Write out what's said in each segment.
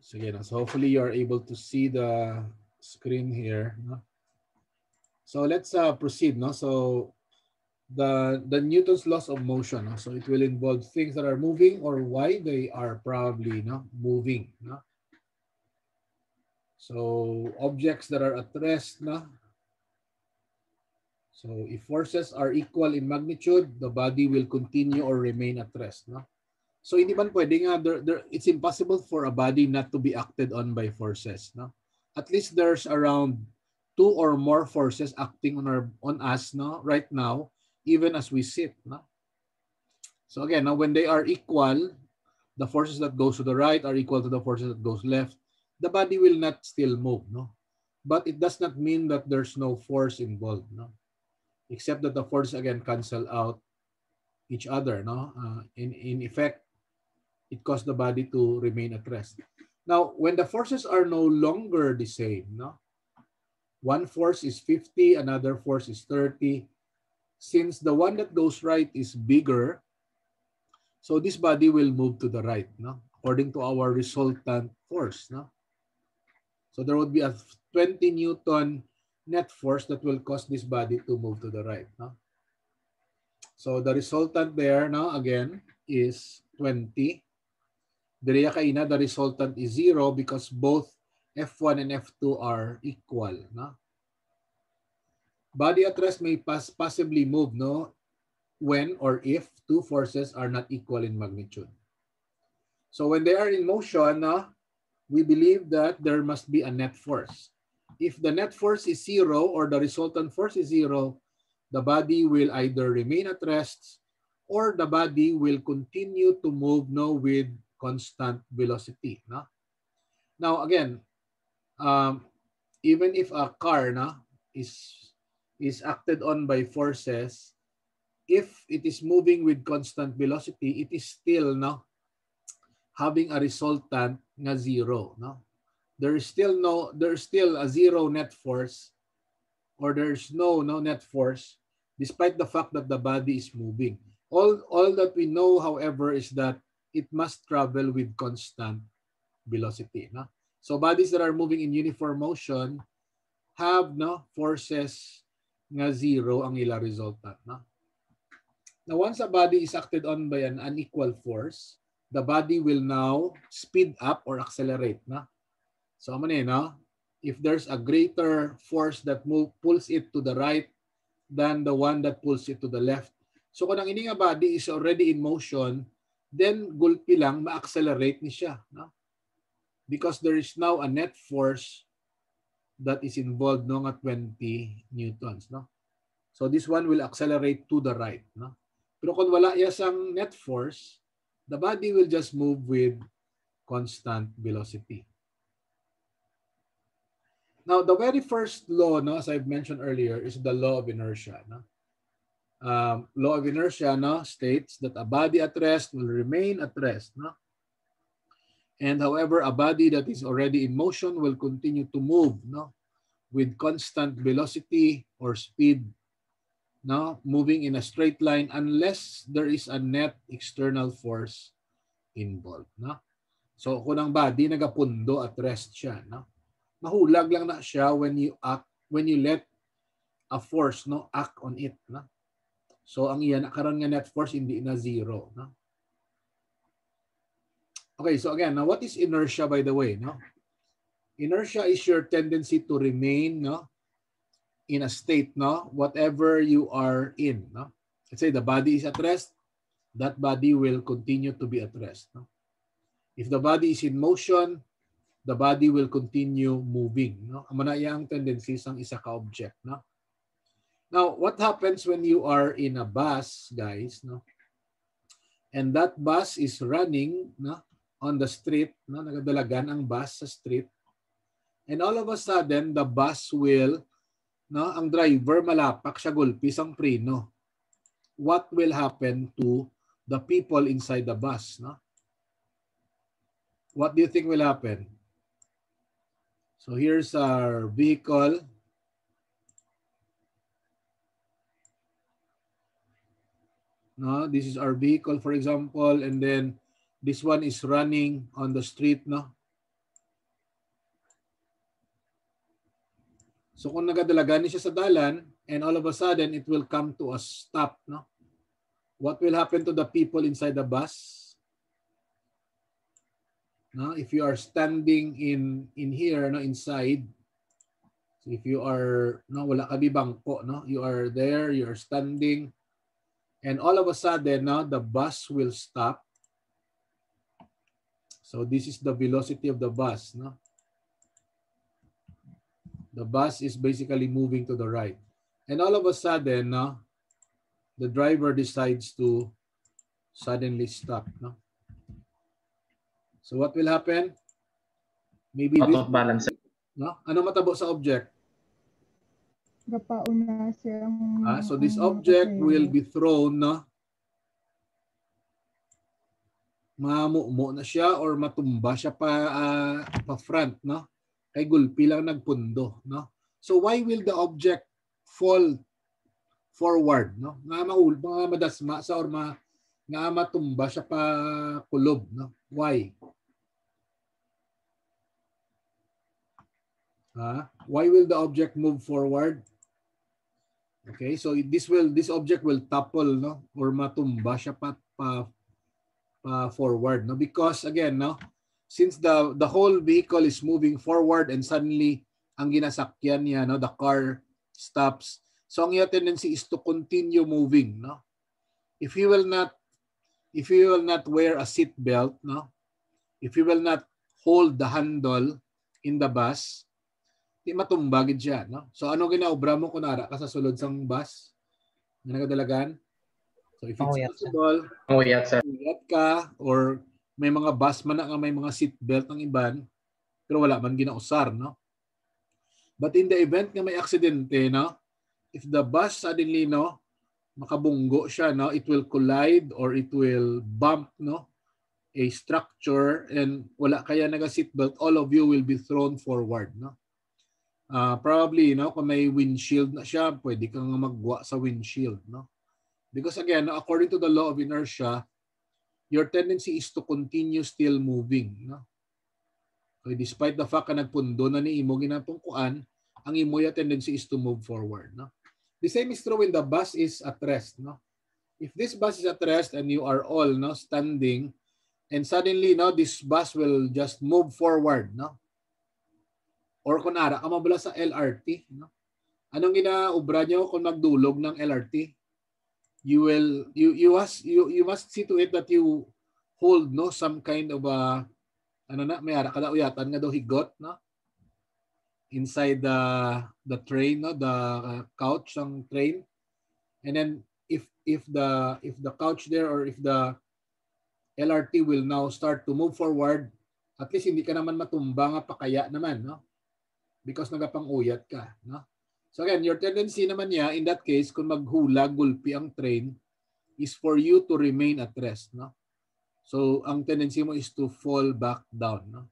Sige na. So hopefully you are able to see the screen here. No? So let's proceed. No? So the Newton's laws of motion. No? So it will involve things that are moving or why they are probably moving. No? So objects that are at rest. No? So if forces are equal in magnitude, the body will continue or remain at rest. No? So hindi man pwede nga, it's impossible for a body not to be acted on by forces. No? At least there's around two or more forces acting on us right now, even as we sit. No? So again, now when they are equal, the forces that goes to the right are equal to the forces that goes left. The body will not still move. No? But it does not mean that there's no force involved. No? Except that the forces again cancel out each other. No? In effect, it caused the body to remain at rest. Now, when the forces are no longer the same, no? One force is 50, another force is 30. Since the one that goes right is bigger, so this body will move to the right, no? According to our resultant force. No? So there would be a 20 Newton net force that will cause this body to move to the right. No? So the resultant there, no, again, is 20. Direya kaina, the resultant is 0 because both F1 and F2 are equal. No? Body at rest may possibly move when or if two forces are not equal in magnitude. So when they are in motion, we believe that there must be a net force. If the net force is 0 or the resultant force is 0, the body will either remain at rest or the body will continue to move with constant velocity. No? Now again, even if a car is acted on by forces, if it is moving with constant velocity, it is still having a resultant na 0. No? There's still a 0 net force, or there's no net force despite the fact that the body is moving. All that we know, however, is that it must travel with constant velocity. No? So bodies that are moving in uniform motion have forces nga 0 ang ila resultant. No? Now once a body is acted on by an unequal force, the body will now speed up or accelerate. No? So if there's a greater force that pulls it to the right than the one that pulls it to the left, so kung ang ini nga body is already in motion, then gulpi lang ma-accelerate ni siya. No? Because there is now a net force that is involved at 20 newtons. No? So this one will accelerate to the right. No? Pero kung wala yasang net force, the body will just move with constant velocity. Now, the very first law, as I've mentioned earlier, is the law of inertia. No? Law of inertia states that a body at rest will remain at rest. No? And however, a body that is already in motion will continue to move with constant velocity or speed, moving in a straight line unless there is a net external force involved. No? So kung ang body nagapundo at rest siya, mahulag lang na siya when you let a force act on it. No? So ang iyan karon nga net force hindi na 0. No? Okay, so again, now what is inertia, by the way? No? Inertia is your tendency to remain in a state, whatever you are in. No? Let's say the body is at rest, that body will continue to be at rest. No? If the body is in motion, the body will continue moving. No? Amana yang tendencies ng isa ka object. No? Now, what happens when you are in a bus, guys? No? And that bus is running on the street. No? Nagadalagan ang bus sa street. And all of a sudden, the bus will, ang driver malapak siya gulpis ang preno. What will happen to the people inside the bus? No? What do you think will happen? So here's our vehicle. No, this is our vehicle, for example, and then this one is running on the street. No, So kung nagadalagan siya sa dalan and all of a sudden it will come to a stop, no? What will happen to the people inside the bus? No, if you are standing in here, no, inside, so if you are, no, wala ka bangko, no, you are there, you are standing, and all of a sudden, no, the bus will stop. So this is the velocity of the bus, no. The bus is basically moving to the right, and all of a sudden, no, the driver decides to suddenly stop, no. So what will happen? Maybe Out this of balance. No? Ano matabo sa object? Gapaon na sir ang So this object will be thrown, no? Mamumo na siya or matumba siya pa front, no? Kay gulpi lang nagpundo, no? So why will the object fall forward, no? Mga madasma sa or nga matumba siya pa kulob, no? Why? Why will the object move forward? Okay, so this object will topple, no, or matumba siya pa forward, no, because again, no, since the whole vehicle is moving forward and suddenly ang ginasakyan niya, no, the car stops. So ang iyang tendency is to continue moving, no. If you will not wear a seat belt, no, if you will not hold the handle in the bus, di matumbagid siya, no? So ano ginaobra mo kunara ka sa sulod sang bus nga nagadalagan? So if it's possible, uyat ka or may mga bus man nga may mga seat belt ng iban pero wala man ginausar, no? But in the event nga may aksidente, no, if the bus suddenly, no, makabunggo siya, no, it will collide or it will bump, no, a structure and wala kaya naga seat belt, all of you will be thrown forward, no. Probably, no, kung may windshield na siya, pwede kang magwa sa windshield, no? Because again, according to the law of inertia, your tendency is to continue still moving, no? So despite the fact na nagpundo na ni imo ginatungkuan, ang imo ya tendency is to move forward, no? The same is true when the bus is at rest, no? If this bus is at rest and you are all, no, standing, and suddenly, no, this bus will just move forward, no? Or kunara ka mabala sa LRT, no? Anong ginaubra niyo kung magdulog ng LRT? You must see to it that you hold, no, some kind of may ara kada uyatan nga daw higot, no, inside the train, no, the couch ng train. And then if the couch there or if the LRT will now start to move forward, at least hindi ka naman matumba nga pakaya naman, no? Because nagapang-uyat ka, no? So again, your tendency naman niya in that case kung maghula gulpi ang train is for you to remain at rest, no? So ang tendency mo is to fall back down, no?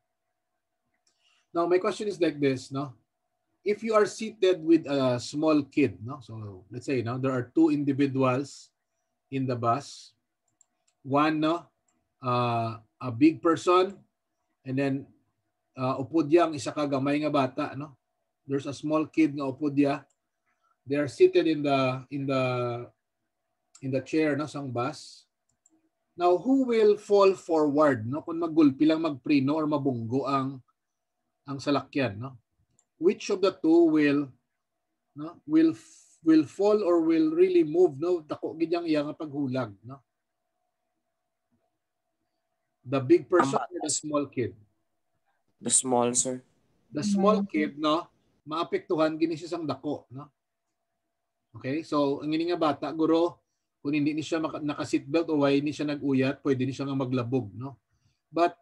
Now my question is like this, no? If you are seated with a small kid, no? So let's say, no, there are two individuals in the bus. One, no, a big person, and then upod yang isa ka gamay nga bata, no? There's a small kid nga upod ya. They are seated in the chair, no, sang bus. Now, who will fall forward, no, kung maggulpi lang magpreno or mabunggo ang salakyan, no? Which of the two will fall or will really move, no? Dako gid yang iya nga paghulag, no? The big person or the small kid? The small, sir. The small kid, no, maapektuhan gini siya sang dako, no? Okay? So, ang ini nga bata, guro, kung hindi ni siya naka-seatbelt o why ni siya nag-uyat, pwede ni siya nga maglabog, no? But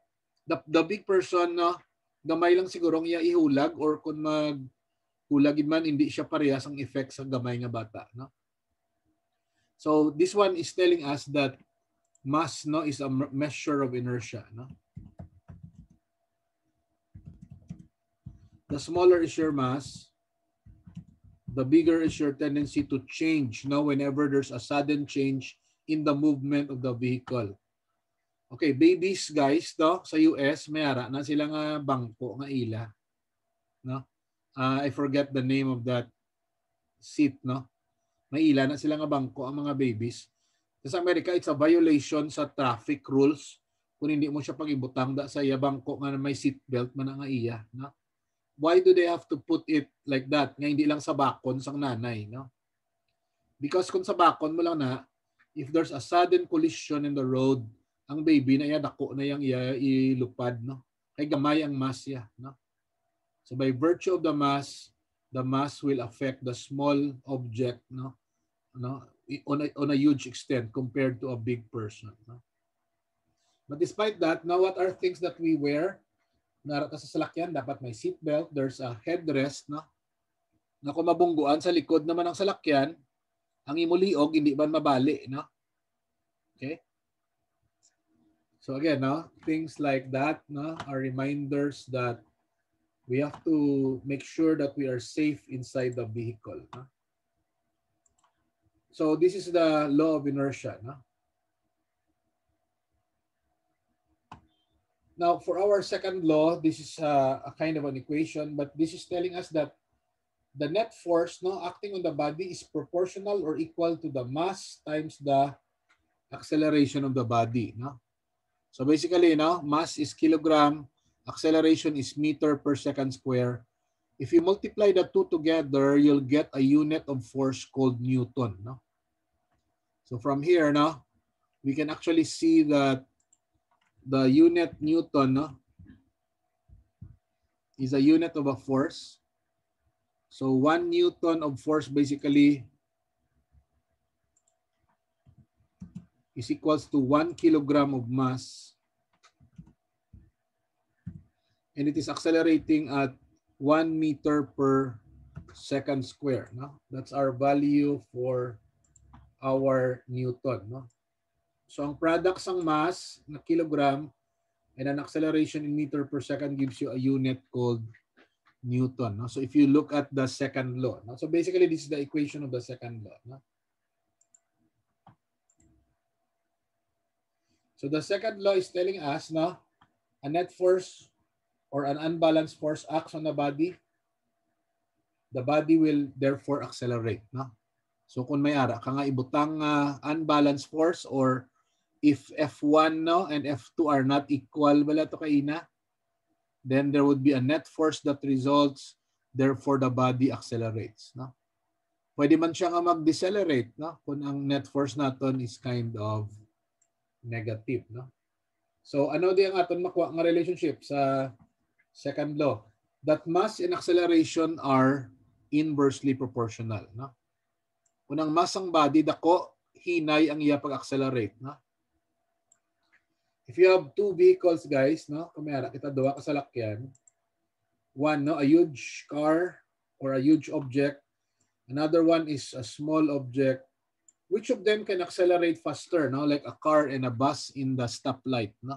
the big person, no, gamay lang siguro iya ihulag or kung maghulagin man, hindi siya parehas ang effect sa gamay nga bata, no? So, this one is telling us that mass, no, is a measure of inertia, no? The smaller is your mass, the bigger is your tendency to change, no, whenever there's a sudden change in the movement of the vehicle. Okay, babies, guys, no, sa US, may ara na sila nga bangko nga ila, no? I forget the name of that seat, no? May ila na sila nga bangko ang mga babies. Sa Amerika, it's a violation sa traffic rules kung hindi mo siya pag-ibutang da sa iya bangko nga may seatbelt man nga iya, no? Why do they have to put it like that? Nga hindi lang sa bakon sang nanay, no? Because kung sa bakon mo lang na, if there's a sudden collision in the road, ang baby na iya dako na yang iya ilupad, no? Kay gamay ang mass ya, no? So by virtue of the mass will affect the small object, no, on a huge extent compared to a big person. No? But despite that, now what are things that we wear? Narata sa salakyan, dapat may seatbelt. There's a headrest, no, na kung mabungguan sa likod naman ng salakyan, ang imuliog hindi man mabali, no? Okay. So again, no, things like that, no, are reminders that we have to make sure that we are safe inside the vehicle. No? So this is the law of inertia. No? Now for our second law, this is a kind of an equation, but this is telling us that the net force, no, acting on the body is proportional or equal to the mass times the acceleration of the body. No? So basically, no, mass is kilogram, acceleration is meter per second square. If you multiply the two together, you'll get a unit of force called Newton. No? So from here, no, we can actually see that the unit Newton, no, is a unit of a force. So 1 Newton of force basically is equals to 1 kilogram of mass. And it is accelerating at 1 meter per second square. No? That's our value for our Newton. No? So ang product ng mass na kilogram and an acceleration in meter per second gives you a unit called Newton. No? So if you look at the second law. No? So basically this is the equation of the second law. No? So the second law is telling us, no, a net force or an unbalanced force acts on the body will therefore accelerate. No? So kung may ara ka nga ibutang unbalanced force, or if F1, no, and F2 are not equal, wala to kaina, then there would be a net force that results, therefore the body accelerates. No? Pwede man siya nga mag-decelerate, no, kung ang net force naton is kind of negative. No? So ano di ang aton makuha nga relationship sa second law? That mass and acceleration are inversely proportional. No? Kung ang mass ang body, dako, hinay ang iya pag-accelerate. No? If you have two vehicles, guys, no, kumara kita duwa ka salakyan, one, no, a huge car or a huge object, another one is a small object. Which of them can accelerate faster, no? Like a car and a bus in the stoplight, no?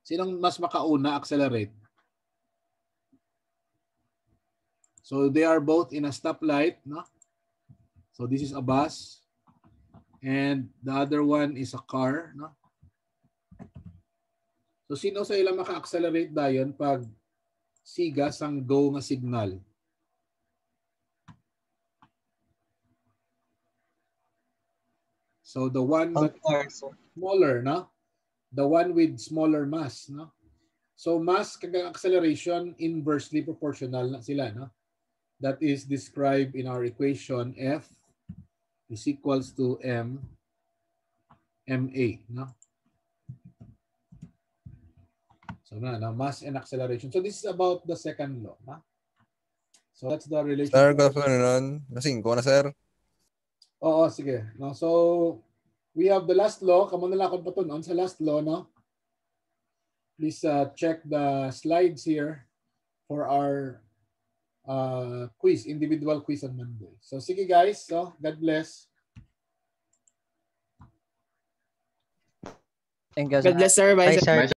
Sinong mas makauna accelerate? So they are both in a stoplight, no? So this is a bus and the other one is a car, no? So sino sa ila maka-accelerate dayon pag siga sang go nga signal? So the one that smaller, no? The one with smaller mass, no? So mass kag acceleration inversely proportional na sila, no? That is described in our equation F is equals to ma, no? So na mass and acceleration. So this is about the second law, no? So that's the relationship. Sir, good afternoon. Nasing ko na, sir. Oo, sige. No, so we have the last law. Kamo na lang akong patunon sa last law, no? Please check the slides here for our quiz, individual quiz on Monday. So sige guys, so God bless. Thank you, God bless, sir. Bye, Bye, sir. sir.